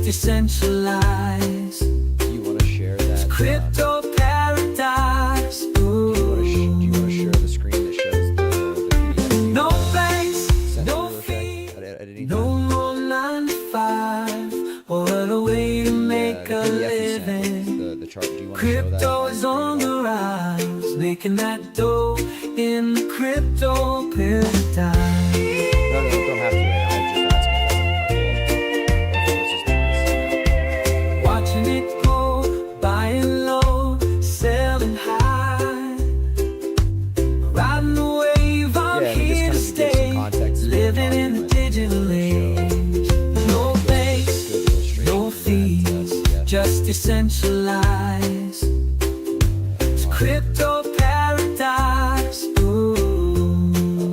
decentralized. Do you want to share that? Crypto paradise. Do you want to share the screen that shows the PDF? No banks, Send no it, fees, editing no time. more 9 to 5. What a way to make The a PDF you sent living. with the chart. Do you want to show that? Crypto is on the rise, making that dough in the crypto paradise. No, don't have to right now. I'm just asking if that's Watching it go, buying low, selling high. Riding the wave, I'm Yeah, I mean, here to just kind of give some stay. context. Living in the digital age. No banks, no fees, just decentralized. It's crypto paradise. Ooh.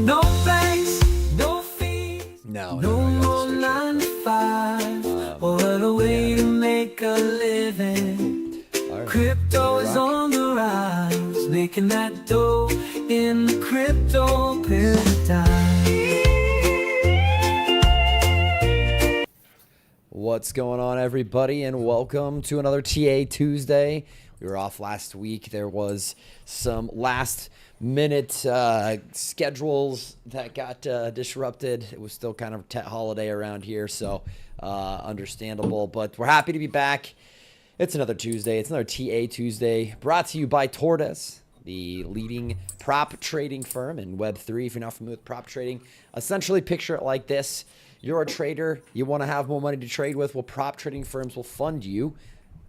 No banks, no fees. No more 9 to 5. What a way to make a living. All right. Crypto is on the rise, making that dough in the crypto paradise. What's going on, everybody, and welcome to another TA Tuesday. We were off last week. There was some last-minute schedules that got disrupted. It was still kind of a holiday around here, so understandable. But we're happy to be back. It's another Tuesday. It's another TA Tuesday, brought to you by Tordess, the leading prop trading firm in Web3. If you're not familiar with prop trading, essentially picture it like this. You're a trader. You want to have more money to trade with. Well, prop trading firms will fund you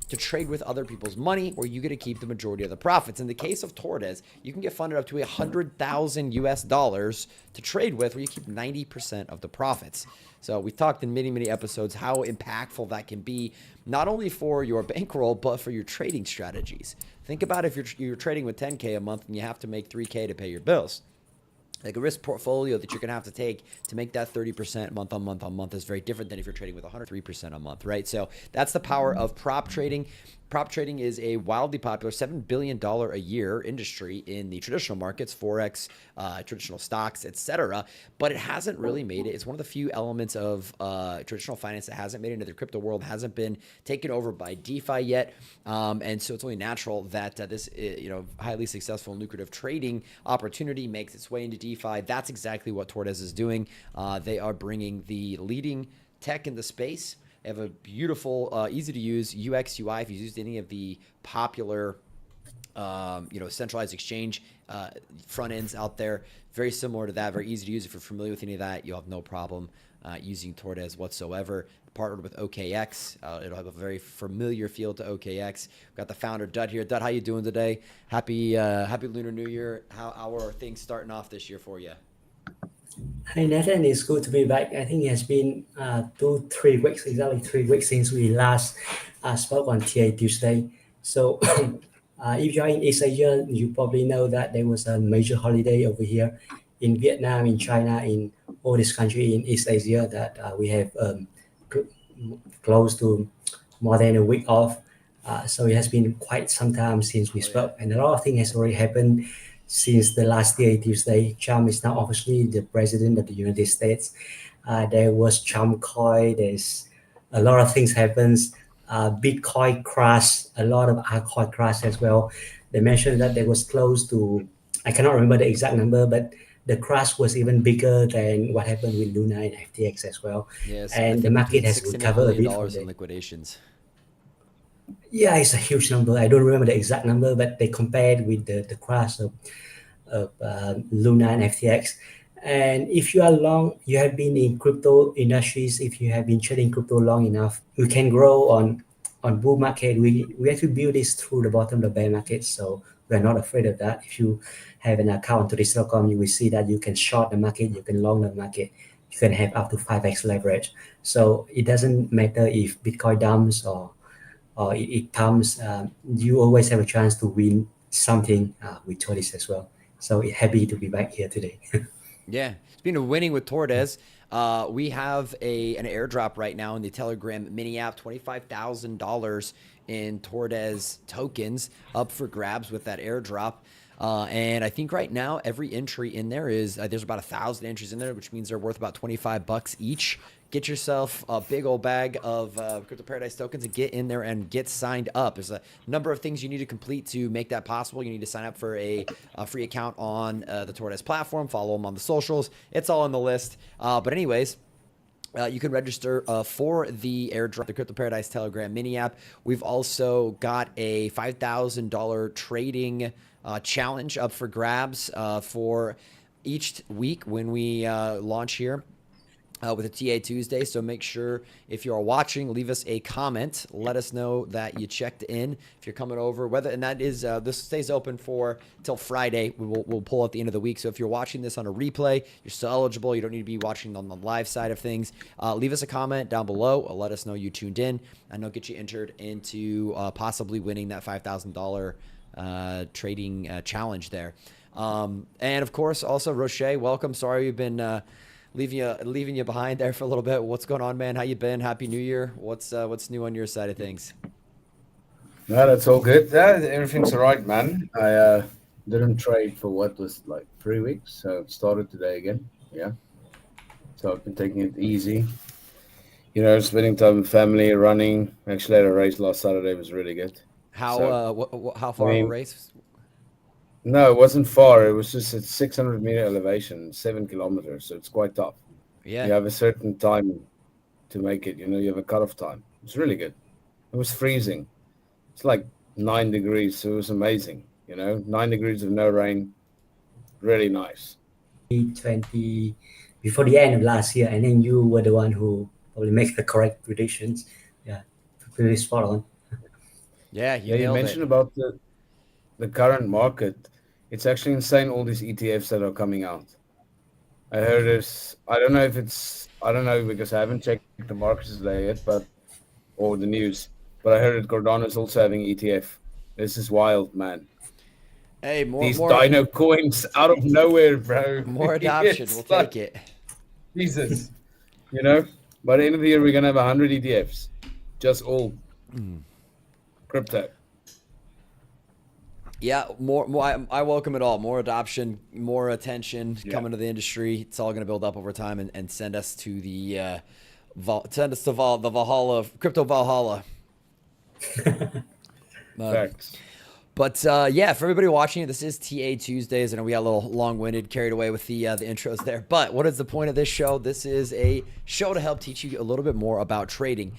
to trade with other people's money, where you get to keep the majority of the profits. In the case of Tordess, you can get funded up to $100,000 US to trade with, where you keep 90% of the profits. So we've talked in many episodes how impactful that can be, not only for your bankroll, but for your trading strategies. Think about if you're trading with 10K a month and you have to make 3K to pay your bills. Like a risk portfolio that you're going to have to take to make that 30% month on month is very different than if you're trading with 103% a month, right? So that's the power of prop trading. Prop trading is a wildly popular $7 billion a year industry in the traditional markets, Forex, traditional stocks, etc. But it hasn't really made it. It's one of the few elements of traditional finance that hasn't made it into the crypto world, hasn't been taken over by DeFi yet. And so it's only natural that this highly successful and lucrative trading opportunity makes its way into DeFi. That's exactly what Tordess is doing. They are bringing the leading tech in the space. They have a beautiful, easy to use UX UI. If you've used any of the popular, centralized exchange front ends out there, very similar to that. Very easy to use. If you're familiar with any of that, you'll have no problem using Tordess whatsoever. Partnered with OKX. It'll have a very familiar feel to OKX. We've got the founder, Dud, here. Dud, how you doing today? Happy Lunar New Year. How are things starting off this year for you? Hi Nathan, it's good to be back. I think it has been 3 weeks, exactly 3 weeks since we last spoke on TA Tuesday. So if you're in East Asia, you probably know that there was a major holiday over here in Vietnam, in China, in all these countries in East Asia that we have close to more than a week off. So it has been quite some time since we spoke, and a lot of things has already happened since the last day Tuesday. Trump is now officially the president of the United States. There was Trump coin. There's a lot of things happens. Bitcoin crashed. A lot of altcoin crashed as well. They mentioned that there was close to, I cannot remember the exact number, but the crash was even bigger than what happened with Luna and FTX as well. Yes, and the market has recovered a bit from in liquidations. Yeah, it's a huge number. I don't remember the exact number, but they compared with the crash of Luna and FTX. And if you are long, you have been in crypto industries, if you have been trading crypto long enough, you can grow on bull market. We have to build this through the bottom of the bear market. So we're not afraid of that. If you have an account to Tordess.com, you will see that you can short the market, you can long the market, you can have up to 5x leverage. So it doesn't matter if Bitcoin dumps or it comes, you always have a chance to win something with Tordess as well. So happy to be back here today. Yeah, speaking of winning with Tordess, we have an airdrop right now in the Telegram mini app, $25,000 in Tordess tokens up for grabs with that airdrop. And I think right now every entry in there is there's about 1,000 entries in there, which means they're worth about $25 each. get yourself a big old bag of Crypto Paradise tokens and get in there and get signed up. There's a number of things you need to complete to make that possible. You need to sign up for a free account on the Tordess platform, follow them on the socials. It's all on the list. But anyways, you can register for the airdrop, the Crypto Paradise Telegram mini app. We've also got a $5,000 trading challenge up for grabs for each week when we launch here. With a TA Tuesday. So make sure if you are watching, leave us a comment. Let us know that you checked in. If you're coming over, and that is, this stays open for till Friday. We'll pull at the end of the week. So if you're watching this on a replay, you're still eligible. You don't need to be watching on the live side of things. Leave us a comment down below. Let us know you tuned in, and I'll get you entered into possibly winning that $5,000 trading challenge there. And of course, also Roche, welcome. Sorry we've been leaving you behind there for a little bit. What's going on, man? How you been? Happy New Year. What's new on your side of things? No, that's all good. Everything's all right, man. I didn't trade for what was like 3 weeks, so it started today again. Yeah. So I've been taking it easy. You know, spending time with family, running. Actually had a race last Saturday. It was really good. How far of a race? No, it wasn't far. It was just at 600-meter elevation, 7 kilometers. So it's quite tough. Yeah. You have a certain time to make it. You know, you have a cutoff time. It's really good. It was freezing. It's like 9 degrees. So it was amazing. You know, 9 degrees of no rain. Really nice. 20 before the end of last year, and then you were the one who probably make the correct predictions. Yeah, pretty spot on. Yeah, you mentioned about the current market. It's actually insane, all these ETFs that are coming out. I heard this, I don't know because I haven't checked the markets today yet, or the news, but I heard that Cardano is also having ETF. This is wild, man. Hey, these dino coins out of nowhere, bro. More adoption, we'll take it. Jesus. You know, by the end of the year, we're going to have 100 ETFs. Just all crypto. Yeah, more. I welcome it all. More adoption, more attention coming to the industry. It's all going to build up over time and send us to the the Valhalla, crypto Valhalla. Thanks. But yeah, for everybody watching, this is TA Tuesdays. I know we got a little long-winded, carried away with the intros there. But what is the point of this show? This is a show to help teach you a little bit more about trading.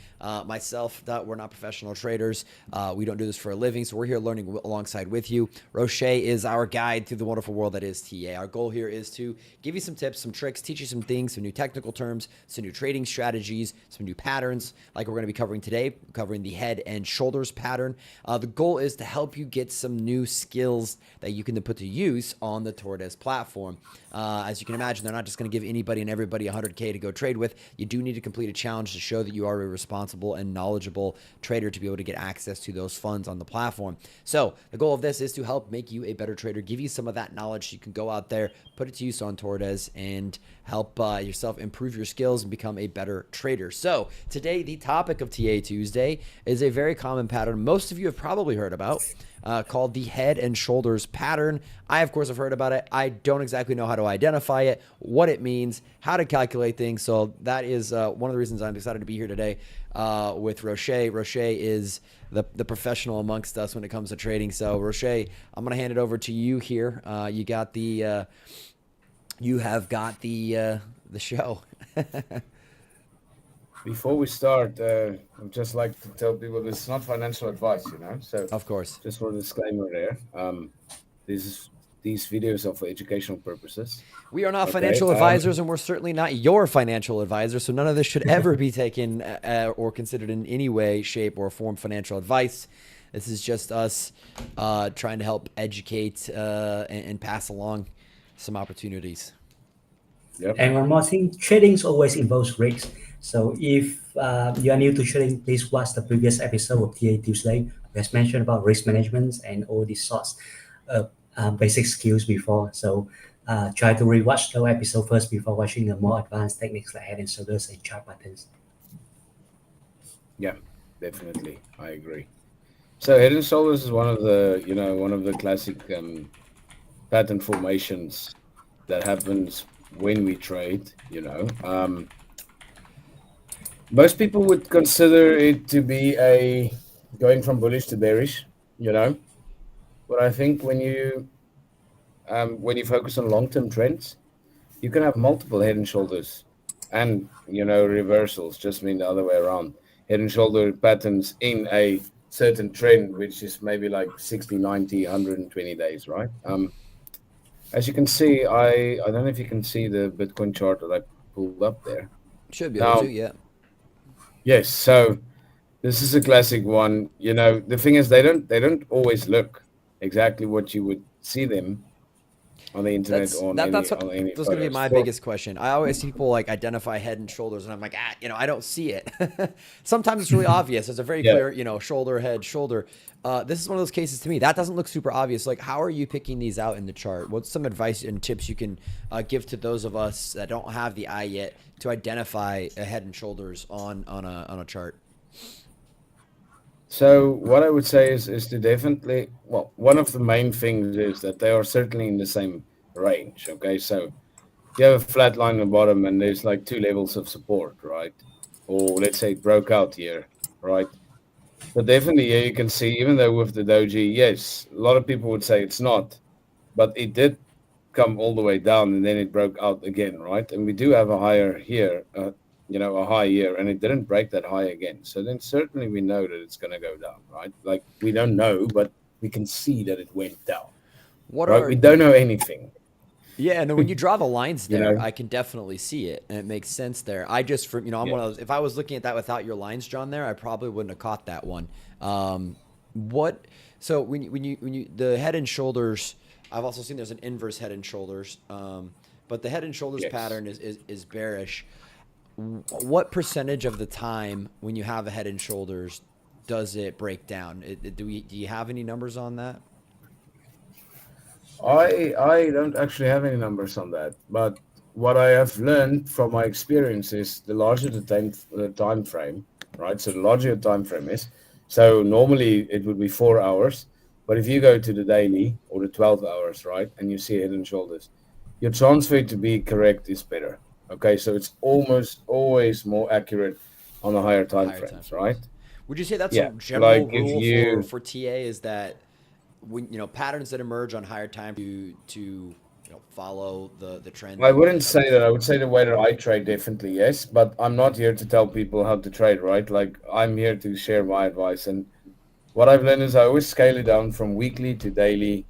Myself, we're not professional traders. We don't do this for a living, so we're here learning alongside with you. Roche is our guide through the wonderful world that is TA. Our goal here is to give you some tips, some tricks, teach you some things, some new technical terms, some new trading strategies, some new patterns, like we're going to be covering today, covering the head and shoulders pattern. The goal is to help you get some new skills that you can then put to use on the Tordess platform. As you can imagine, they're not just going to give anybody and everybody 100K to go trade with. You do need to complete a challenge to show that you are a responsible and knowledgeable trader to be able to get access to those funds on the platform. So the goal of this is to help make you a better trader, give you some of that knowledge so you can go out there, put it to use on Tordess, and help yourself improve your skills and become a better trader. So today, the topic of TA Tuesday is a very common pattern most of you have probably heard about, called the head and shoulders pattern. I, of course, have heard about it. I don't exactly know how to identify it, what it means, how to calculate things. So that is one of the reasons I'm excited to be here today with Roche. Roche is the professional amongst us when it comes to trading. So Roche, I'm going to hand it over to you here. You got the, you have got the show. Before we start, I'd just like to tell people this is not financial advice, you know. So of course, just for a disclaimer there, these videos are for educational purposes. We are not financial advisors, and we're certainly not your financial advisor. So none of this should ever be taken or considered in any way, shape, or form financial advice. This is just us trying to help educate and pass along some opportunities. Yep. And one more thing, trading always involves risks. So if you are new to trading, please watch the previous episode of TA Tuesday. We have mentioned about risk management and all these sorts of basic skills before. So try to rewatch the episode first before watching the more advanced techniques like head and shoulders and chart patterns. Yeah, definitely. I agree. So head and shoulders is one of the classic pattern formations that happens when we trade, you know. Most people would consider it to be a going from bullish to bearish, you know. But I think when you focus on long-term trends, you can have multiple head and shoulders, and reversals. Just mean the other way around. Head and shoulder patterns in a certain trend, which is maybe like 60, 90, 120 days, right? As you can see, I don't know if you can see the Bitcoin chart that I pulled up there. Should be able to, Now, yeah. yes, so this is a classic one. The thing is they don't always look exactly what you would see them on the internet That's or that. That's what on any was going to be photos. my biggest question. I always see people like identify head and shoulders, and I'm like, I don't see it. Sometimes it's really obvious. There's a very Yeah. clear, shoulder, head, shoulder. This is one of those cases to me that doesn't look super obvious. Like, how are you picking these out in the chart? What's some advice and tips you can give to those of us that don't have the eye yet to identify a head and shoulders on a chart? So what I would say is to definitely, well, one of the main things is that they are certainly in the same range. Okay, so you have a flat line on the bottom, and there's like two levels of support, right? Or let's say it broke out here, right? But definitely, yeah, you can see, even though with the doji, yes, a lot of people would say it's not, but it did come all the way down, and then it broke out again, right? And we do have a higher here, a high here, and it didn't break that high again. So then certainly we know that it's going to go down, right? Like we don't know, but we can see that it went down, What right? We are don't know anything, Yeah, and then when you draw the lines you there, know? I can definitely see it, and it makes sense there. I just, I'm Yeah. one of those. If I was looking at that without your lines drawn there, I probably wouldn't have caught that one. What? So when you the head and shoulders, I've also seen there's an inverse head and shoulders, but the head and shoulders Yes. pattern is bearish. What percentage of the time when you have a head and shoulders does it break down? Do you have any numbers on that? I don't actually have any numbers on that, but what I have learned from my experience is the larger the time frame, right? So the larger your time frame is, so normally it would be 4 hours, but if you go to the daily or the 12 hours, right, and you see head and shoulders, your chance for it to be correct is better. Okay, so it's almost always more accurate on the higher time Higher time frames, right? frames. Would you say that's a Yeah, general like if rule for you TA? Is that when patterns that emerge on higher time to follow the trend I that wouldn't others say that. do? I would say the way that I trade, definitely yes, but I'm not here to tell people how to trade, right? Like I'm here to share my advice, and what I've learned is I always scale it down from weekly to daily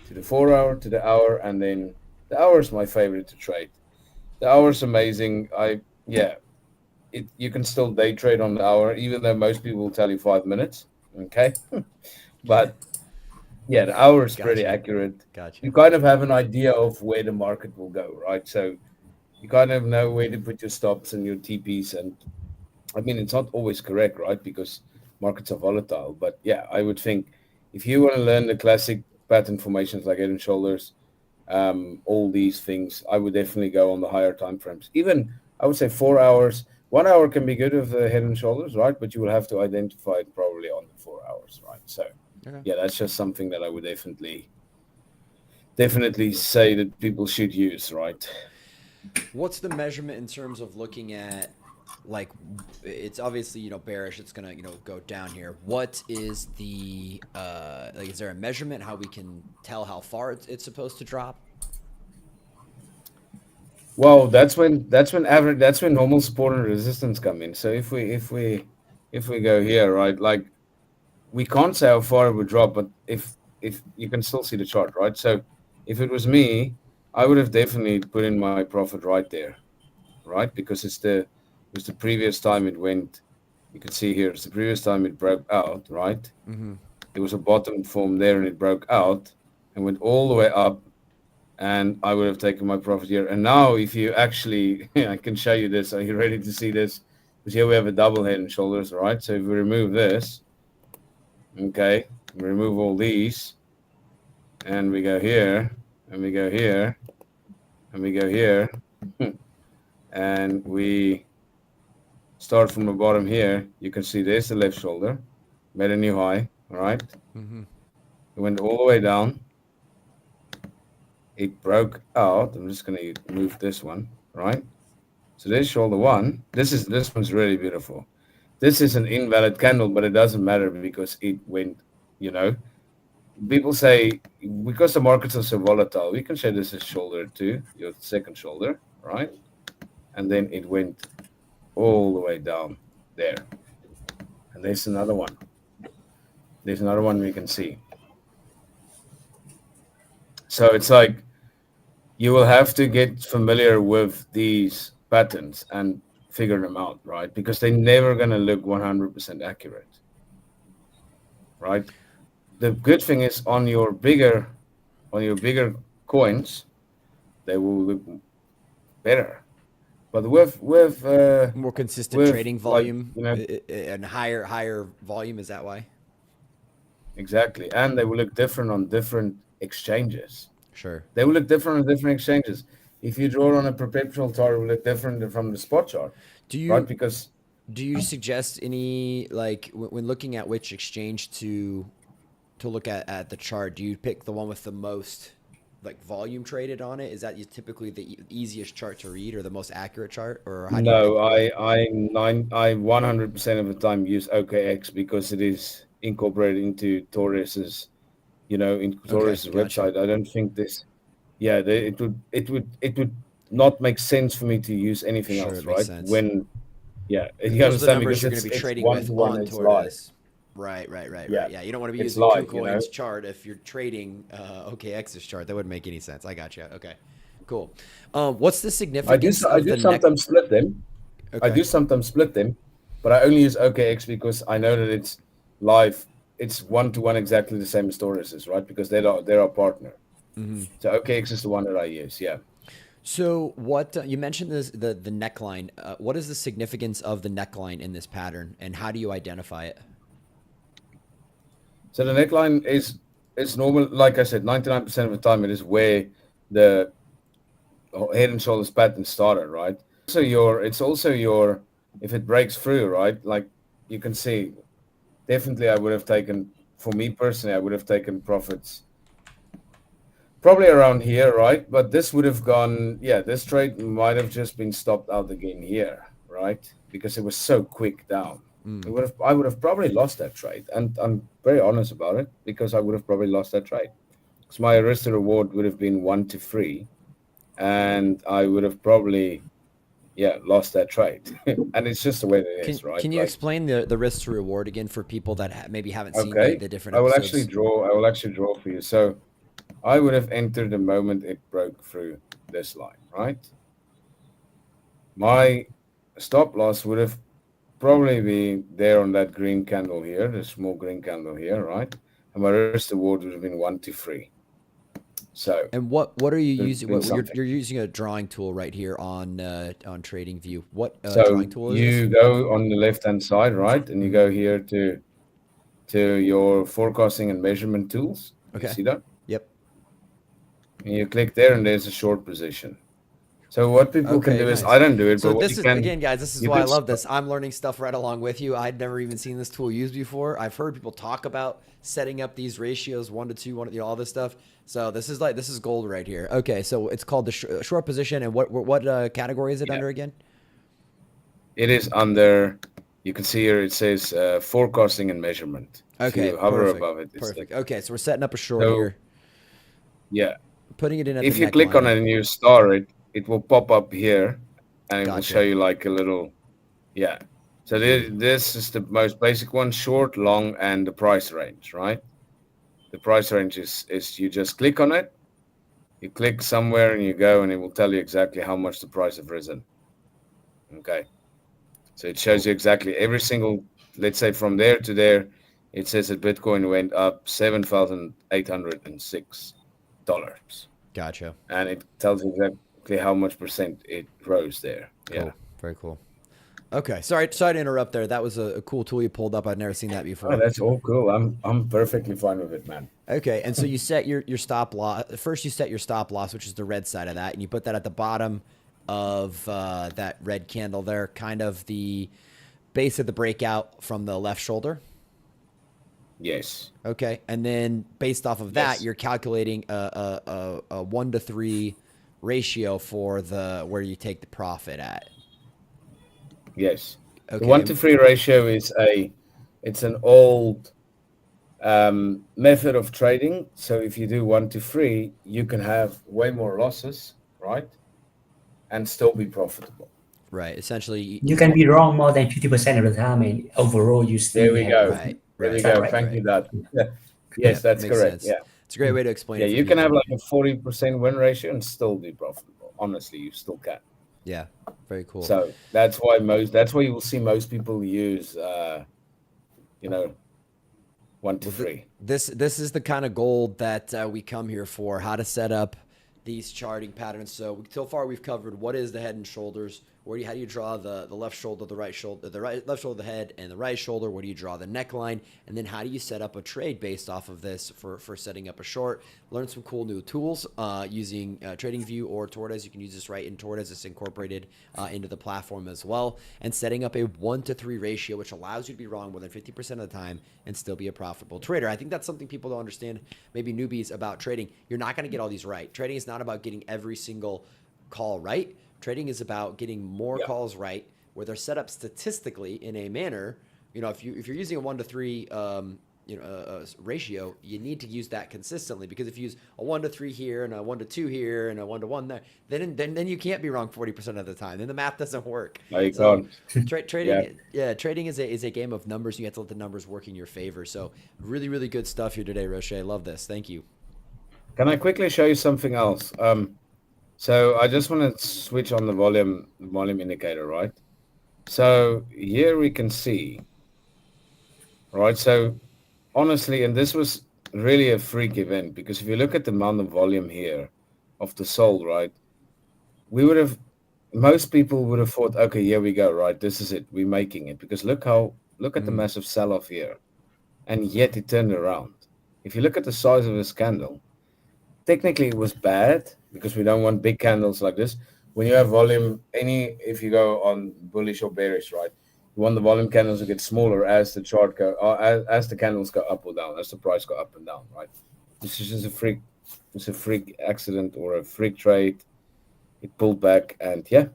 to the 4 hour to the hour, and then the hour is my favorite to trade. The hour is amazing. Yeah, you can still day trade on the hour, even though most people will tell you 5 minutes. Okay, but yeah, the hour is pretty Gotcha, accurate. gotcha. You kind of have an idea of where the market will go, right? So you kind of know where to put your stops and your TPs. And I mean, it's not always correct, right? Because markets are volatile. But yeah, I would think if you want to learn the classic pattern formations like head and shoulders, all these things, I would definitely go on the higher time frames. Even I would say 4 hours. 1 hour can be good with the head and shoulders, right? But you will have to identify it probably on the 4 hours, right? So Okay. yeah, that's just something that I would definitely say that people should use, right? What's the measurement in terms of looking at like it's obviously bearish, it's gonna go down here. What is the like, is there a measurement how we can tell how far it's supposed to drop? Well, that's when normal support and resistance come in. So if we go here, right, like we can't say how far it would drop, but if you can still see the chart, right? So if it was me, I would have definitely put in my profit right there, right? Because it was the previous time it went. You can see here, it's the previous time it broke out, right? Mm-hmm. There was a bottom form there, and it broke out and went all the way up, and I would have taken my profit here. And now, if you actually, I can show you this. Are you ready to see this? Because here we have a double head and shoulders, right? So if we remove this, okay, we remove all these, and we go here, and we go here, and we go here, and we start from the bottom here. You can see there's the left shoulder, made a new high, all right? Mm-hmm. It went all the way down. It broke out. I'm just going to move this one, right? So there's shoulder one. This one's really beautiful. This is an invalid candle, but it doesn't matter because it went, you know. People say because the markets are so volatile, we can say this is shoulder two, your second shoulder, right? And then it went all the way down there. And there's another one. There's another one we can see. So it's like you will have to get familiar with these patterns and figure them out, right? Because they're never going to look 100% accurate, right? The good thing is on your bigger coins, they will look better. But More consistent with trading like volume you know and higher volume. Is that why? exactly, and they will look different on different exchanges. Sure. They will look different on different exchanges. If you draw on a perpetual chart, it will look different from the spot chart, Do right? you Because do you suggest any like when looking at which exchange to look at the chart? Do you pick the one with the most like volume traded on it? Is that typically the easiest chart to read or the most accurate chart, or how do you pick? no, I 100% of the time use OKX because it is incorporated into Tordess's, in Okay, Tordess's gotcha. website. I don't think this, yeah, it would not make sense for me to use anything Sure, it else, makes right? sense. When, yeah, Because you those are the understand numbers because you're going to be it's trading one with to one, on it's live. Tordess. Right. Yeah, Yeah, you don't want to be it's using live, you know. KuCoin's chart if you're trading OKX's chart. That wouldn't make any sense. I got you. Okay, cool. What's the significance I of do the neck? sometimes split them. I Okay. do sometimes split them, but I only use OKX because I know that it's live. It's one to one exactly the same as Taurus is, right? Because they're our partner. So OKX is the one that I use. Yeah. So what you mentioned is the neckline. What is the significance of the neckline in this pattern, and how do you identify it? So the neckline is normal. Like I said, 99% of the time it is where the head and shoulders pattern started, right? So it's also your if it breaks through, right? Like you can see, definitely I would have taken for me personally, I would have taken profits probably around here, right? But this would have gone, yeah, this trade might have just been stopped out again here, right? Because it was so quick down. I would have probably lost that trade. And I'm very honest about it because I would have probably lost that trade. Because my risk to reward would have been 1 to 3. And I would have probably, yeah, lost that trade. And it's just the way that it Can is, right? can you Like, explain the risk to reward again for people that maybe haven't seen okay, the different episodes? I will actually draw for you. So I would have entered the moment it broke through this line, right? My stop loss would have probably been there on that green candle here, the small green candle here, right? And my risk reward would have been 1 to 3. So And what are you there's using? been What something. you're using a drawing tool right here on TradingView. What So drawing tool is this? you go on the left hand side, right? And you Hmm. go here to your forecasting and measurement tools. You Okay. see that? Yep. And you click there and there's a short position. So what people can Okay, do is I nice. don't do it, So but what this you is can again, guys, this is you why I could love this. I'm learning stuff right along with you. I'd never even seen this tool used before. I've heard people talk about setting up these ratios 1 to 2, all this stuff. So this is gold right here. Okay, so it's called the short position, and what category is it yeah. under again? It is under, you can see here it says forecasting and measurement. If Okay, you hover perfect, above it, it's there. perfect. Okay, so we're setting up a short So, here, yeah, putting it in at the if you click on neckline. it and you star it, it will pop up here and it will show Gotcha. you like a little, yeah. So this is the most basic one, short, long, and the price range, right? The price range is you just click on it, you click somewhere and you go and it will tell you exactly how much the price have risen. Okay. So it shows Cool. you exactly every single, let's say from there to there, it says that Bitcoin went up $7,806. Gotcha. And it tells you exactly how much percent it rose there. Yeah. Cool. Very cool. Okay, sorry to interrupt there. That was a cool tool you pulled up. I'd never seen that Oh, before. that's all cool. I'm perfectly fine with it, man. Okay, and so you set your stop loss. First, you set your stop loss, which is the red side of that, and you put that at the bottom of that red candle there, kind of the base of the breakout from the left shoulder. Yes. Okay, and then based off of that, Yes. you're calculating a 1 to 3 ratio for the where you take the profit at. Yes. The Okay. 1-to-3 ratio it's an old method of trading. So if you do 1-to-3, you can have way more losses, right? And still be profitable. Right. Essentially, You can be wrong more than 50% of the time, and overall you There still we have go. right. There we Right. is that go. right? Thank you, Right. Dad. Yeah. Yeah. Yes, that's Makes correct. sense. Yeah. It's a great way to explain Yeah, it for you can have people. like a 40% win ratio and still be profitable. Honestly, you still can. Yeah. Very cool. So that's why you will see most people use you know, one to Well, three. this is the kind of gold that we come here for. How to set up these charting patterns. So far we've covered what is the head and shoulders. How do you draw the left shoulder, the right shoulder, the right left shoulder, the head, and the right shoulder? Where do you draw the neckline? And then how do you set up a trade based off of this for setting up a short? Learn some cool new tools using TradingView or Tordess. You can use this right in Tordess. It's incorporated into the platform as well. And setting up a 1-to-3 ratio, which allows you to be wrong more than 50% of the time and still be a profitable trader. I think that's something people don't understand, maybe newbies, about trading. You're not going to get all these right. Trading is not about getting every single call right. Trading is about getting more calls right, where they're set up statistically in a manner. If you're using a 1-to-3 ratio, you need to use that consistently, because if you use a 1-to-3 here and a 1-to-2 here and a 1-to-1 there, then you can't be wrong 40% of the time. Then the math doesn't work. No, you So can't. trading, trading is a game of numbers. You have to let the numbers work in your favor. So really, really good stuff here today, Roche. I love this. Thank you. Can I quickly show you something else? So I just want to switch on the volume indicator, right? So here we can see, right? So honestly, and this was really a freak event, because if you look at the amount of volume here of the sold, right? Most people would have thought, okay, here we go, right? This is it. We're making it. Because look at the massive sell-off here. And yet it turned around. If you look at the size of this candle, technically it was bad, because we don't want big candles like this. When you have volume, if you go on bullish or bearish, right? You want the volume candles to get smaller as the chart go, or as the candles go up or down, as the price go up and down, right? This is just it's a freak accident or a freak trade. It pulled back, and yeah,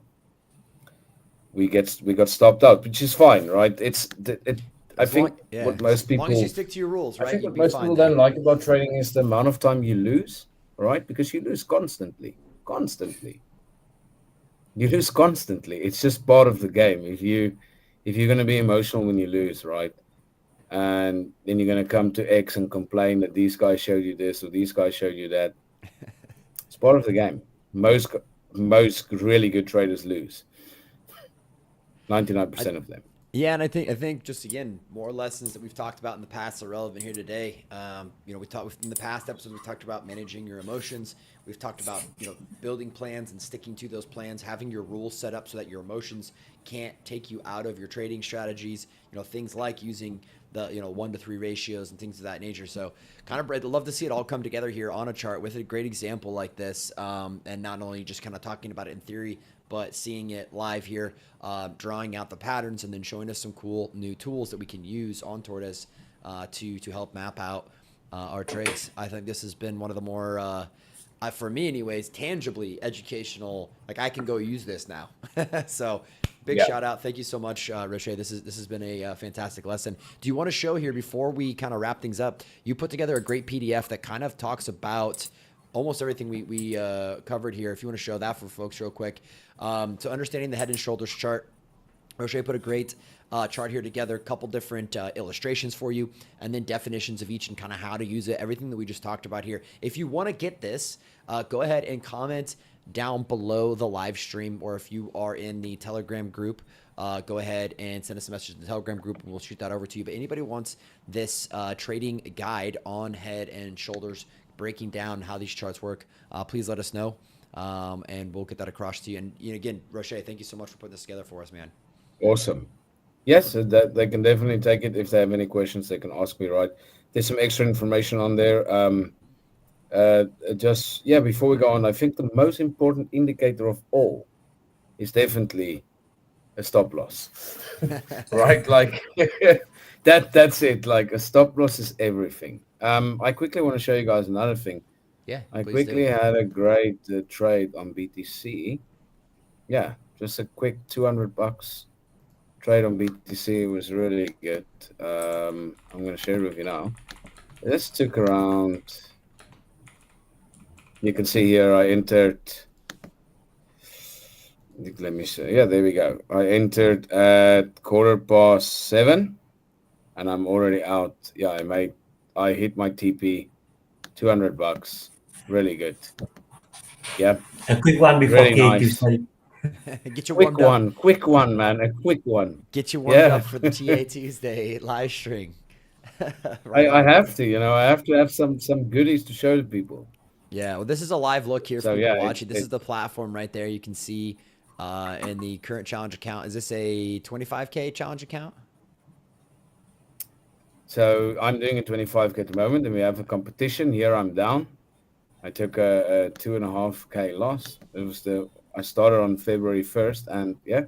we got stopped out, which is fine, right? I think what most As long as you people stick to your rules, I right, think you'd what be most fine people there. don't like about trading is the amount of time you lose, right? Because you lose constantly. Constantly. You lose constantly. It's just part of the game. If you're gonna be emotional when you lose, right? And then you're gonna come to X and complain that these guys showed you this or these guys showed you that. It's part of the game. Most really good traders lose. 99% of them. Yeah, and I think just again, more lessons that we've talked about in the past are relevant here today. We talked in the past episodes. We talked about managing your emotions. We've talked about building plans and sticking to those plans, having your rules set up so that your emotions can't take you out of your trading strategies. Things like using the 1-to-3 ratios and things of that nature. So I'd love to see it all come together here on a chart with a great example like this, and not only just kind of talking about it in theory, but seeing it live here, drawing out the patterns, and then showing us some cool new tools that we can use on Tordess to help map out our trades. I think this has been one of the more, for me anyways, tangibly educational. Like, I can go use this now. So big shout out. Thank you so much, Roche. This has been a fantastic lesson. Do you want to show here before we kind of wrap things up? You put together a great PDF that kind of talks about almost everything we covered here. If you want to show that for folks real quick. So understanding the head and shoulders chart, Roche put a great chart here together, a couple different illustrations for you, and then definitions of each and kind of how to use it, everything that we just talked about here. If you want to get this, go ahead and comment down below the live stream, or if you are in the Telegram group, go ahead and send us a message in the Telegram group, and we'll shoot that over to you. But anybody wants this trading guide on head and shoulders, breaking down how these charts work, please let us know, and we'll get that across to you. And again, Roche, thank you so much for putting this together for us, man. Awesome. Yes, that they can definitely take it. If they have any questions, they can ask me, right? There's some extra information on there. Before we go on, I think the most important indicator of all is definitely a stop loss. Right? Like that's it. Like, a stop loss is everything. I quickly want to show you guys another thing. Yeah, I please quickly do. had a great trade on BTC. Yeah, just a quick $200. trade on BTC was really good. I'm going to share it with you now. This took around, you can see here I entered, let me see. Yeah, there we go. I entered at 7:15 and I'm already out. Yeah, I hit my TP, $200. Really good. Yep, A quick one before really TA nice. Tuesday. Get you warmed Quick one, man. A quick one. Get you warmed Yeah, up for the TA Tuesday live stream. I, Right I on. have to, I have to have some goodies to show to people. Yeah, well, this is a live look here for So people yeah, watching. This is the platform right there. You can see in the current challenge account. Is this a 25K challenge account? so I'm doing a 25K at the moment, and we have a competition. Here I'm down. I took a 2.5K loss. I started on February 1st, and yeah,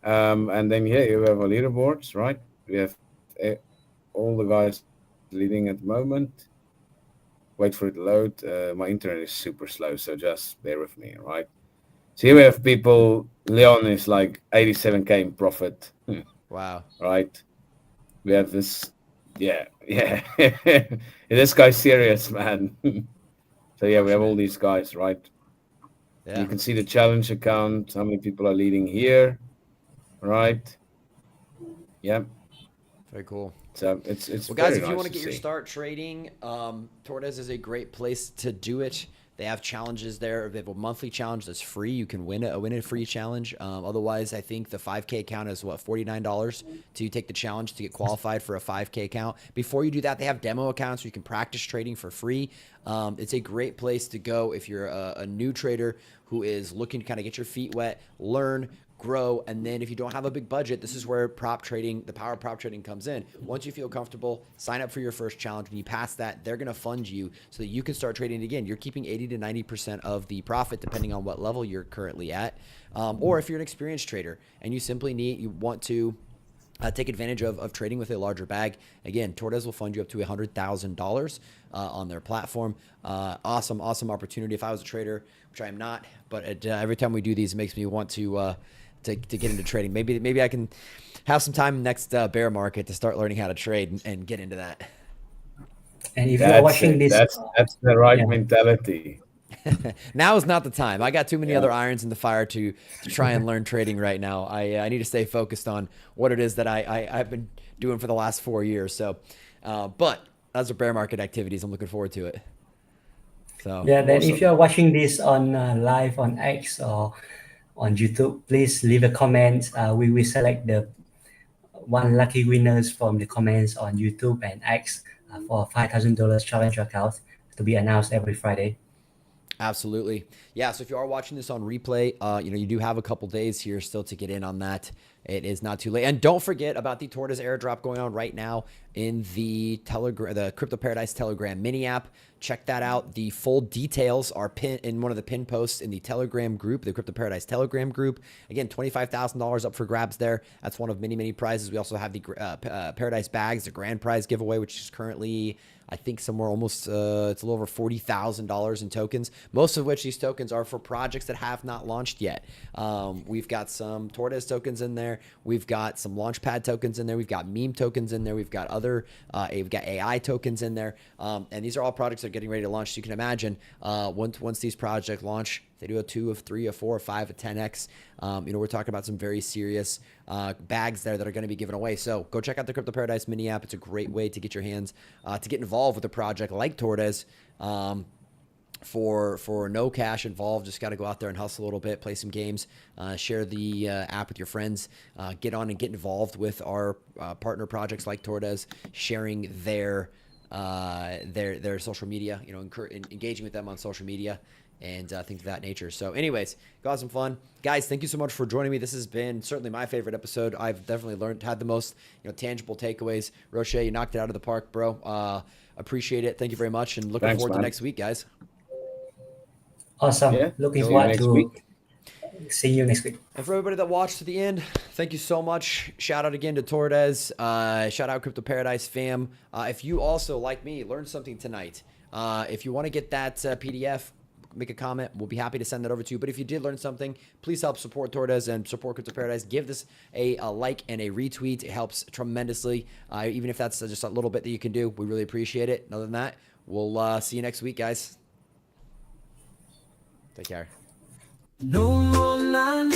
and then yeah, you have our leaderboards, right? We have all the guys leading at the moment. Wait for it to load. My internet is super slow, so just bear with me, right? So here we have people. Leon is like 87K in profit, Wow. right? We have this, yeah. This guy's serious, man. So yeah, we have all these guys, right? Yeah. You can see the challenge account, how many people are leading here, right? Yeah. Very cool. So it's Well, guys, very if you nice want to to get your see. start trading, Tordess is a great place to do it. They have challenges there. They have a monthly challenge that's free. You can win a free challenge. Otherwise, I think the 5K account is what, $49 to take the challenge to get qualified for a 5K account. Before you do that, they have demo accounts where you can practice trading for free. It's a great place to go if you're a new trader who is looking to kind of get your feet wet, learn, grow, and then if you don't have a big budget, this is where prop trading, the power of prop trading comes in. Once you feel comfortable, sign up for your first challenge. When you pass that, they're going to fund you so that you can start trading again. You're keeping 80 to 90% of the profit depending on what level you're currently at. Or if you're an experienced trader and you want to take advantage of trading with a larger bag. Again, Tordess will fund you up to $100,000 on their platform. Awesome opportunity. If I was a trader, which I am not, but every time we do these, it makes me want to get into trading. Maybe I can have some time next bear market to start learning how to trade and get into that. And if you are That's watching it. this, That's the right yeah. mentality. Now is not the time. I got too many Yeah. other irons in the fire to try and learn trading right now. I need to stay focused on what it is that I've been doing for the last 4 years. So, but those are bear market activities. I'm looking forward to it. So Yeah, then if Awesome. you are watching this on live on X or on YouTube, please leave a comment. We will select the one lucky winners from the comments on YouTube and X for $5,000 challenge account to be announced every Friday. absolutely. Yeah. So if you are watching this on replay, you do have a couple days here still to get in on that. It is not too late. And don't forget about the Tordess airdrop going on right now in the Crypto Paradise Telegram mini app. Check that out. The full details are pinned in one of the pin posts in the Telegram group, the Crypto Paradise Telegram group. Again, $25,000 up for grabs there. That's one of many prizes. We also have the Paradise bags, the grand prize giveaway, which is currently, I think, somewhere almost, it's a little over $40,000 in tokens, most of which these tokens are for projects that have not launched yet. We've got some Tordess tokens in there. We've got some Launchpad tokens in there. We've got meme tokens in there. We've got we've got AI tokens in there. And these are all projects that are getting ready to launch. So you can imagine once these projects launch, they do a 2 of 3 of 4 or 5 of 10x. We're talking about some very serious bags there that are going to be given away. So go check out the Crypto Paradise mini app. It's a great way to get your hands to get involved with a project like Tordess. For no cash involved, just got to go out there and hustle a little bit, play some games, share the app with your friends, get on and get involved with our partner projects like Tordess, sharing their social media, engaging with them on social media and things of that nature. So anyways, got some fun. Guys, thank you so much for joining me. This has been certainly my favorite episode. I've definitely had the most tangible takeaways. Roche, you knocked it out of the park, bro. Appreciate it. Thank you very much, and looking Thanks, forward to man. next week, guys. Awesome. Yeah. Looking See you forward next to week. see you next week. And for everybody that watched to the end, thank you so much. Shout out again to Tordess. Shout out Crypto Paradise fam. If you also, like me, learned something tonight, if you want to get that PDF, make a comment. We'll be happy to send that over to you. But if you did learn something, please help support Tordess and support Crypto Paradise. Give this a like and a retweet. It helps tremendously. Even if that's just a little bit that you can do, we really appreciate it. And other than that, we'll see you next week, guys. Take care. No more line